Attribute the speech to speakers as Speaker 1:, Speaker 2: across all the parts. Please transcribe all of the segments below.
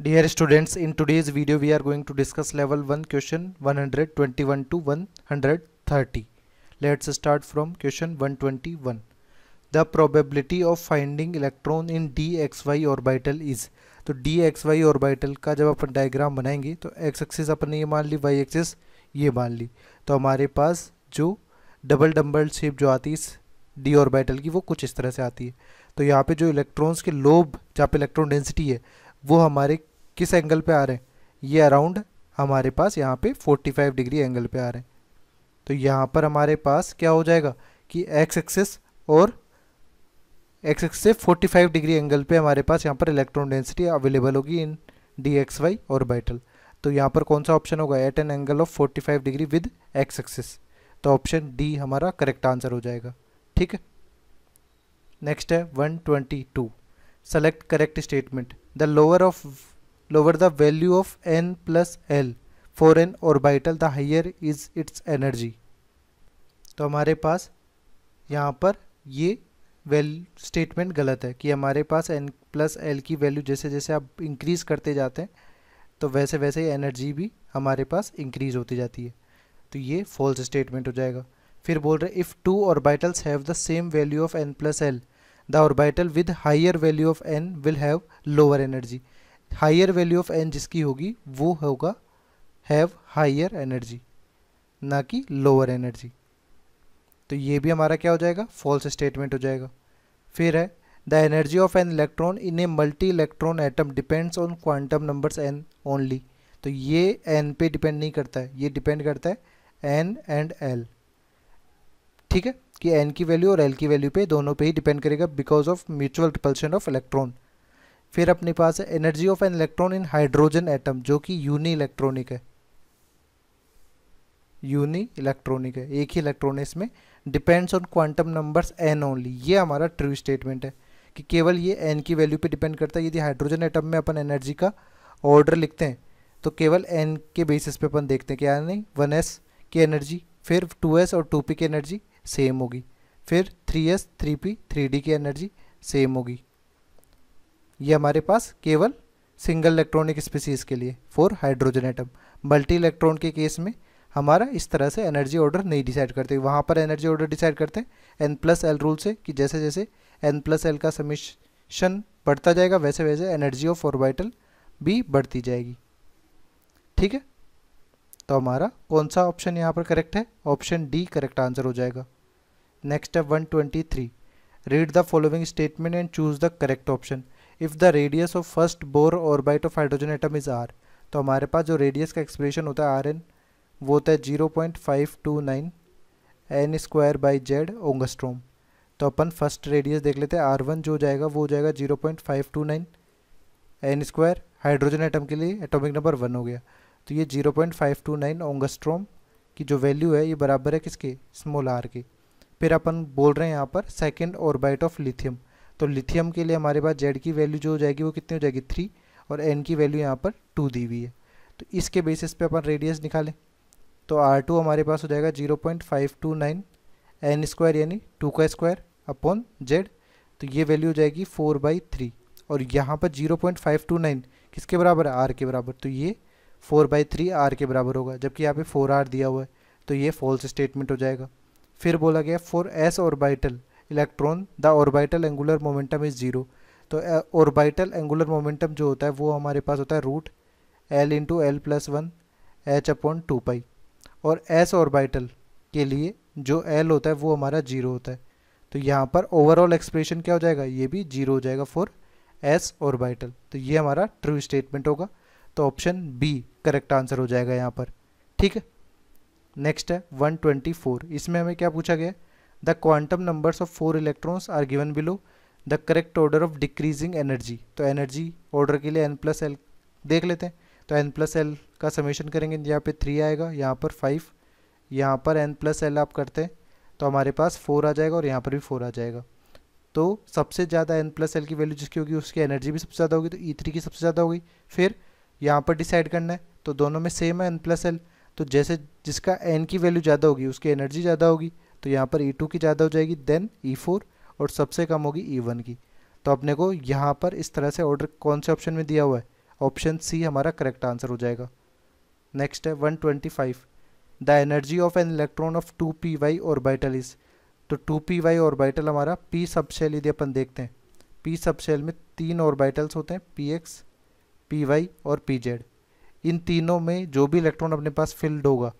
Speaker 1: Dear students, in today's video we are going to discuss level 1 question 121 to 130. Let's start from question 121. The probability of finding electron in dxy orbital is. तो dxy orbital का जब अपन diagram बनाएंगे तो x axis अपन ने ये मान ली, y axis ये मान ली, तो हमारे पास जो डबल शेप जो आती है इस डी ऑर्बिटल की वो कुछ इस तरह से आती है। तो यहाँ पे जो इलेक्ट्रॉन्स के लोब जहाँ पे इलेक्ट्रॉन डेंसिटी है वो हमारे किस एंगल पे आ रहे हैं, ये अराउंड हमारे पास यहाँ पे 45 डिग्री एंगल पे आ रहे हैं। तो यहाँ पर हमारे पास क्या हो जाएगा कि एक्स एक्सिस और एक्स एक्सिस से 45 डिग्री एंगल पे हमारे पास यहाँ पर इलेक्ट्रॉन डेंसिटी अवेलेबल होगी in d x y orbital. तो यहाँ पर कौन सा ऑप्शन होगा, at an angle of 45 degree with x axis. तो ऑप्शन डी हमारा करेक्ट आंसर हो जाएगा। ठीक है, नेक्स्ट है 122। Select correct statement. The lower the value of n plus l for an orbital the higher is its energy। तो हमारे पास यहाँ पर ये स्टेटमेंट गलत है कि हमारे पास n प्लस l की वैल्यू जैसे जैसे आप इंक्रीज करते जाते हैं तो वैसे वैसे एनर्जी भी हमारे पास इंक्रीज होती जाती है। तो ये फॉल्स स्टेटमेंट हो जाएगा। फिर बोल रहे if two orbitals have the same value of n plus l the orbital with higher value of n will have lower energy. Higher value of n जिसकी होगी वो होगा हैव हायर एनर्जी, ना कि लोअर एनर्जी। तो ये भी हमारा क्या हो जाएगा, फॉल्स स्टेटमेंट हो जाएगा। फिर है the energy of an electron in a multi electron atom depends on quantum numbers n only. तो ये n पे डिपेंड नहीं करता है, ये डिपेंड करता है n एंड l। ठीक है, कि n की वैल्यू और l की वैल्यू पे दोनों पे ही डिपेंड करेगा because of mutual repulsion of electron. फिर अपने पास है energy of an electron in hydrogen atom जो कि यूनी इलेक्ट्रॉनिक है, यूनी इलेक्ट्रॉनिक है, एक ही इलेक्ट्रॉन है इसमें, depends on quantum numbers n only. ये हमारा ट्रू स्टेटमेंट है कि केवल ये n की वैल्यू पे डिपेंड करता है। यदि हाइड्रोजन एटम में अपन एनर्जी का ऑर्डर लिखते हैं तो केवल n के बेसिस पे अपन देखते हैं कि यार नहीं 1s की एनर्जी, फिर 2s और 2p की एनर्जी सेम होगी, फिर 3s 3p 3d की एनर्जी सेम होगी। ये हमारे पास केवल सिंगल इलेक्ट्रॉनिक स्पीसीज के लिए for hydrogen atom. Multi electron के केस में हमारा इस तरह से एनर्जी ऑर्डर नहीं डिसाइड करते, वहाँ पर एनर्जी ऑर्डर डिसाइड करते हैं n प्लस एल रूल से कि जैसे जैसे n प्लस एल का समीशन बढ़ता जाएगा वैसे वैसे एनर्जी ऑफ ऑर्बिटल भी बढ़ती जाएगी। ठीक है, तो हमारा कौन सा ऑप्शन यहाँ पर करेक्ट है, ऑप्शन डी करेक्ट आंसर हो जाएगा। नेक्स्ट है 123। Read the following statement and choose the correct option. If the radius of first Bohr orbit of hydrogen atom is r। तो हमारे पास जो रेडियस का एक्सप्रेशन होता है Rn वो होता है 0.529 n स्क्वायर बाई जेड ओंगस्ट्रोम। तो अपन फर्स्ट रेडियस देख लेते हैं, R1 जो हो जाएगा वो हो जाएगा 0.529 n स्क्वायर, हाइड्रोजन एटम के लिए एटॉमिक नंबर 1 हो गया। तो ये 0.529 ओंगस्ट्रोम की जो वैल्यू है ये बराबर है किसके, स्मॉल r के। फिर अपन बोल रहे हैं यहाँ पर सेकेंड ऑर्बिट ऑफ लिथियम। तो लिथियम के लिए हमारे पास z की वैल्यू जो हो जाएगी वो कितनी हो जाएगी 3 और n की वैल्यू यहाँ पर 2 दी हुई है। तो इसके बेसिस पे अपन रेडियस निकालें तो R2 हमारे पास हो जाएगा 0.529 n स्क्वायर यानी 2 का स्क्वायर अपॉन z। तो ये वैल्यू हो जाएगी 4/3 और यहाँ पर 0.529 किसके बराबर है, r के बराबर। तो ये 4/3 r के बराबर होगा, जबकि यहाँ पे 4r दिया हुआ है, तो ये फॉल्स स्टेटमेंट हो जाएगा। फिर बोला गया for s orbital electron the orbital angular momentum is 0। तो ऑर्बिटल एंगुलर मोमेंटम जो होता है वो हमारे पास होता है root l into l plus 1 h upon 2 और s ऑर्बिटल के लिए जो l होता है वो हमारा 0 होता है। तो यहाँ पर ओवरऑल एक्सप्रेशन क्या हो जाएगा, ये भी 0 हो जाएगा फॉर s ऑर्बिटल। तो ये हमारा ट्रू स्टेटमेंट होगा, तो ऑप्शन बी करेक्ट आंसर हो जाएगा यहाँ पर। ठीक है, नेक्स्ट है 124। इसमें हमें क्या पूछा गया, the quantum numbers of 4 electrons are given below the correct order of decreasing energy. तो एनर्जी ऑर्डर के लिए n प्लस एल देख लेते हैं। तो n प्लस एल का समेशन करेंगे, यहाँ पे 3 आएगा, यहाँ पर 5, यहाँ पर n प्लस एल आप करते हैं तो हमारे पास 4 आ जाएगा और यहाँ पर भी 4 आ जाएगा। तो सबसे ज़्यादा n प्लस एल की वैल्यू जिसकी होगी उसकी एनर्जी भी सबसे ज़्यादा होगी, तो E3 की सबसे ज़्यादा होगी। फिर यहाँ पर डिसाइड करना है तो दोनों में सेम है n प्लस एल, तो जैसे जिसका n की वैल्यू ज़्यादा होगी उसकी एनर्जी ज़्यादा होगी, तो यहाँ पर E2 की ज़्यादा हो जाएगी, देन E4 और सबसे कम होगी E1 की। तो अपने को यहाँ पर इस तरह से ऑर्डर कौन से ऑप्शन में दिया हुआ है, ऑप्शन सी हमारा करेक्ट आंसर हो जाएगा। नेक्स्ट है 125, the energy of an electron of 2p orbital is. तो 2p ऑर्बिटल हमारा p सबशेल यदि अपन देखते हैं, p सबशेल में 3 ऑर्बिटल्स होते हैं, px, py और pz। इन तीनों में जो भी इलेक्ट्रॉन अपने पास फिल्ड होगा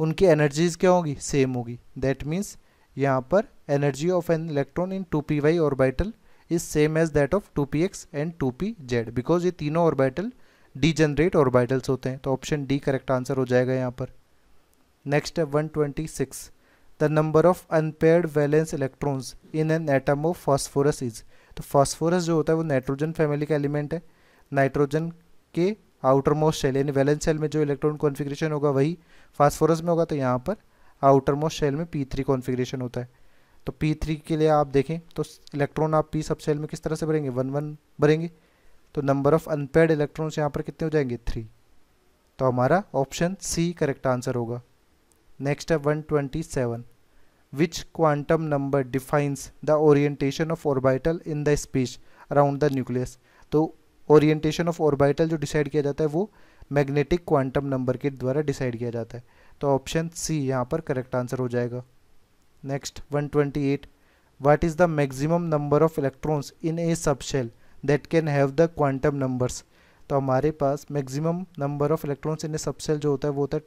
Speaker 1: उनकी एनर्जीज क्या होगी, सेम होगी। दैट मीन्स यहाँ पर energy of an electron in 2p orbital is same as that of 2px and 2pz, because ये तीनों ऑर्बिटल डीजनरेट ऑर्बिटल्स होते हैं। तो ऑप्शन डी करेक्ट आंसर हो जाएगा यहाँ पर। नेक्स्ट है 126, the number of unpaired valence electrons in an atom of phosphorus is. तो फास्फोरस जो होता है वो नाइट्रोजन फैमिली का एलिमेंट है। नाइट्रोजन के आउटर मोस्ट शेल यानी वैलेंस शेल में जो इलेक्ट्रॉन कॉन्फ़िगरेशन होगा वही फास्फोरस में होगा। तो यहाँ पर आउटर मोस्ट शेल में p3 कॉन्फ़िगरेशन होता है। तो p3 के लिए आप देखें तो इलेक्ट्रॉन आप p सब शेल में किस तरह से भरेंगे, 1 1 भरेंगे। तो नंबर ऑफ अनपेयर्ड इलेक्ट्रॉन्स यहाँ पर कितने हो जाएंगे, 3। तो हमारा ऑप्शन सी करेक्ट आंसर होगा। नेक्स्ट है 127, which quantum number defines the orientation of orbital in the space around the nucleus. तो ओरिएंटेशन ऑफ ऑर्बिटल जो डिसाइड किया जाता है वो मैग्नेटिक क्वांटम नंबर के द्वारा डिसाइड किया जाता है। तो ऑप्शन सी यहाँ पर करेक्ट आंसर हो जाएगा। Next 128, what is the maximum number of electrons in a subshell that can have the quantum numbers. तो हमारे पास maximum number of electrons in a subshell जो होता है वो होता है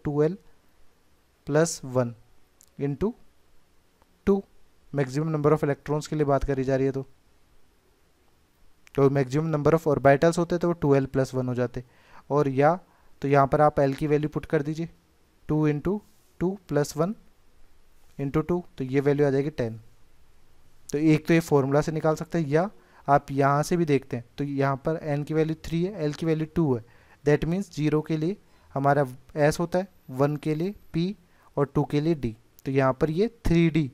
Speaker 1: 2l+1 into 2। Maximum number of electrons के लिए बात करी जा रही है। तो मैक्सिमम नंबर ऑफ ऑर्बिटल्स होते तो वो 2l+1 हो जाते। और या तो यहाँ पर आप l की वैल्यू पुट कर दीजिए, 2 इंटू 2+1 इंटू 2, तो ये वैल्यू आ जाएगी 10। तो एक तो ये फॉर्मूला से निकाल सकते हैं या आप यहाँ से भी देखते हैं। तो यहाँ पर n की वैल्यू 3 है, l की वैल्यू 2 है। दैट मीन्स 0 के लिए हमारा s होता है, 1 के लिए p और 2 के लिए d। तो यहाँ पर ये 3d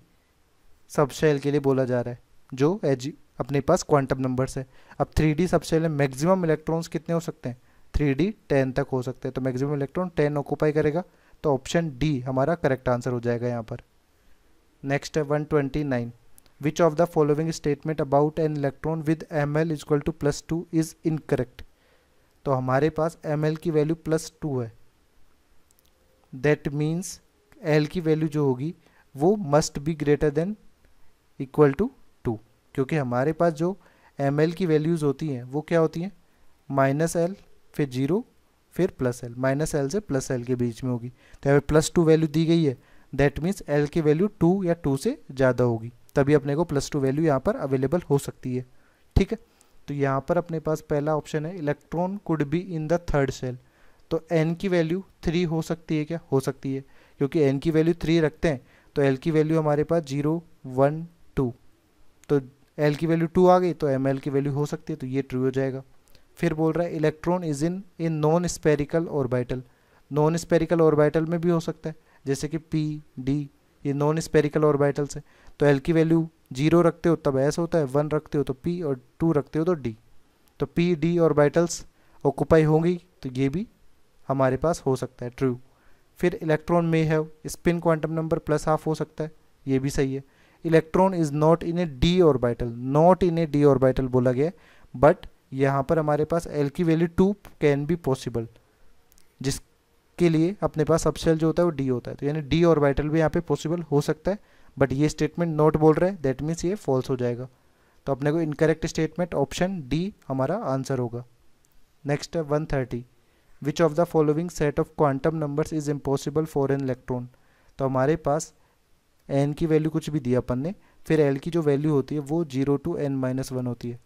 Speaker 1: सबशेल के लिए बोला जा रहा है जो एज अपने पास क्वांटम नंबर्स है। अब 3d सबशेल में मैक्सिमम इलेक्ट्रॉन्स कितने हो सकते हैं, 3d 10 तक हो सकते हैं। तो मैक्सिमम इलेक्ट्रॉन 10 ऑक्यूपाई करेगा। तो ऑप्शन डी हमारा करेक्ट आंसर हो जाएगा यहाँ पर। नेक्स्ट है 129, which of the following statement about an electron with ml equal to +2 is incorrect. तो हमारे पास ml की वैल्यू +2 है। दैट मीन्स l की वैल्यू जो होगी वो must be greater than equal to 2, क्योंकि हमारे पास जो ml की वैल्यूज़ होती हैं वो क्या होती हैं, -l फिर 0 फिर +l, -l से +l के बीच में होगी। तो यहाँ पे +2 वैल्यू दी गई है। दैट मीन्स l की वैल्यू 2 या 2 से ज़्यादा होगी, तभी अपने को +2 वैल्यू यहाँ पर अवेलेबल हो सकती है। ठीक है, तो यहाँ पर अपने पास पहला ऑप्शन है electron could be in the third shell. तो n की वैल्यू 3 हो सकती है क्या, हो सकती है, क्योंकि n की वैल्यू 3 रखते हैं तो l की वैल्यू हमारे पास 0 1 2, तो l की वैल्यू 2 आ गई तो ml की वैल्यू हो सकती है, तो ये ट्रू हो जाएगा। फिर बोल रहा है electron is in a non spherical orbital. Non spherical orbital में भी हो सकता है, जैसे कि p d, ये नॉन स्पेरिकल ऑर्बिटल्स है। तो l की वैल्यू 0 रखते हो तब s होता है, 1 रखते हो तो p और 2 रखते हो तो d। तो p d ऑर्बिटल्स ऑक्यूपाई होंगी, तो ये भी हमारे पास हो सकता है, ट्रू। फिर इलेक्ट्रॉन में है स्पिन क्वांटम नंबर +½ हो सकता है, ये भी सही है। Electron is not in A D orbital, not in A D orbital बोला गया है, बट यहाँ पर हमारे पास l की वैल्यू 2 कैन बी पॉसिबल, जिसके लिए अपने पास सबशेल जो होता है वो d होता है। तो यानी डी ऑर्बिटल भी यहाँ पे पॉसिबल हो सकता है, बट ये स्टेटमेंट नॉट बोल रहा है, दैट मीन्स ये फॉल्स हो जाएगा। तो अपने को इनकरेक्ट स्टेटमेंट ऑप्शन डी हमारा आंसर होगा। नेक्स्ट है 130, विच of the following set of quantum numbers is impossible for an electron. तो हमारे पास n की वैल्यू कुछ भी दिया अपन ने, फिर l की जो वैल्यू होती है वो 0 to n-1 होती है।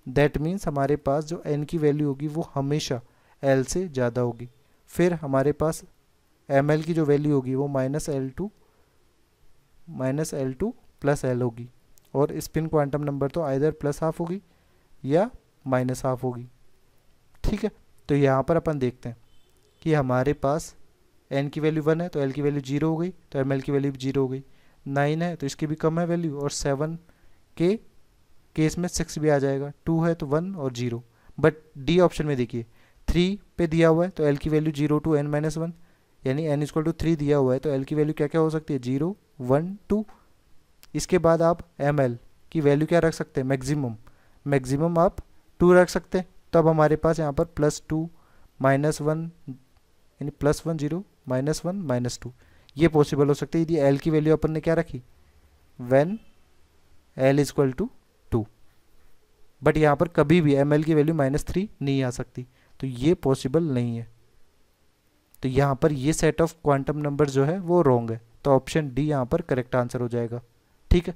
Speaker 1: दैट मीन्स हमारे पास जो n की वैल्यू होगी वो हमेशा l से ज़्यादा होगी। फिर हमारे पास ml की जो वैल्यू होगी वो -l2 + l होगी, और स्पिन क्वांटम नंबर तो आइदर +½ होगी या -½ होगी। ठीक है, तो यहाँ पर अपन देखते हैं कि हमारे पास n की वैल्यू 1 है तो l की वैल्यू 0 हो गई, तो ml की वैल्यू भी 0 हो गई। 9 है तो इसकी भी कम है वैल्यू, और 7 के केस में 6 भी आ जाएगा। 2 है तो 1 और 0। बट डी ऑप्शन में देखिए 3 पे दिया हुआ है तो l की वैल्यू 0 to n-1, यानी n = 3 दिया हुआ है तो l की वैल्यू क्या क्या हो सकती है, 0 1 2। इसके बाद आप ml की वैल्यू क्या रख सकते हैं, मैक्सिमम आप 2 रख सकते हैं। तो अब हमारे पास यहाँ पर +2 -1 यानी +1 0 -1 -2 ये पॉसिबल हो सकती है यदि एल की वैल्यू अपन ने क्या रखी, when l is equal to 2। But यहाँ पर कभी भी एम एल की वैल्यू -3 नहीं आ सकती, तो ये पॉसिबल नहीं है। तो यहाँ पर ये सेट ऑफ क्वांटम नंबर जो है वो रॉन्ग है, तो ऑप्शन डी यहाँ पर करेक्ट आंसर हो जाएगा। ठीक है।